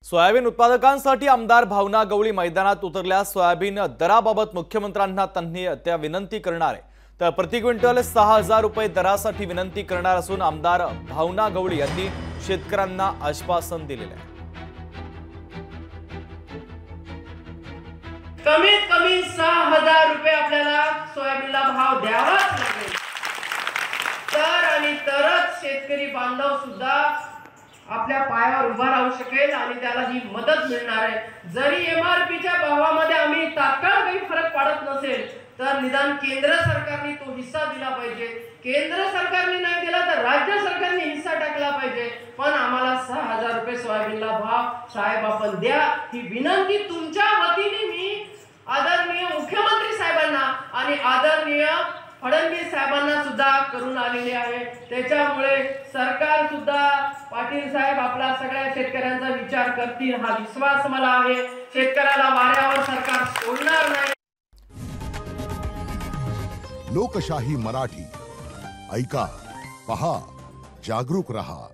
Soybean उत्पादकांसाठी आमदार भावना गवळी मैदानात उतरल्या। सोयाबीन दराबाबत मुख्यमंत्र्यांना त्यांनी विनंती करणार आहे। तर प्रति क्विंटल 6000 रुपये दरासाठी विनंती करणार असून आमदार भावना गवळी यांनी शेतकऱ्यांना आश्वासन दिलेले आहे। कमीत कमी 6000 रुपये आपल्याला सोयाबीनला भाव द्यावाच लागेल, तरच शेतकरी बांधव सुद्धा आपल्या पायावर उभा राहू शकेल आणि त्याला ही मदत मिळणार आहे। जरी एमआरपीच्या भावामध्ये आम्ही तात्काळ काही फरक पडत नसेल तर निदान केंद्र सरकारने तो हिस्सा दिला पाहिजे। केंद्र सरकारने नाही दिला तर राज्य सरकारने हिस्सा टाकला पाहिजे, पण आम्हाला 6000 रुपये सोयाबीनला भाव साहेब आपण द्या, ही विनंती तुमच्या वतीने मी आदरणीय मुख्यमंत्री साहेबांना आणि आदरणीय फडणवीस साहेबांना सुद्धा करून आलेले आहे। त्याच्यामुळे सरकार सुद्धा पाटील साहेब आपला सगळ्या शेतकऱ्यांचा विचार करतील हा विश्वास मला आहे। शेतकऱ्याला वाऱ्यावर सरकार सोडणार नाही। लोकशाही मराठी ऐका, पहा, जागरूक रहा।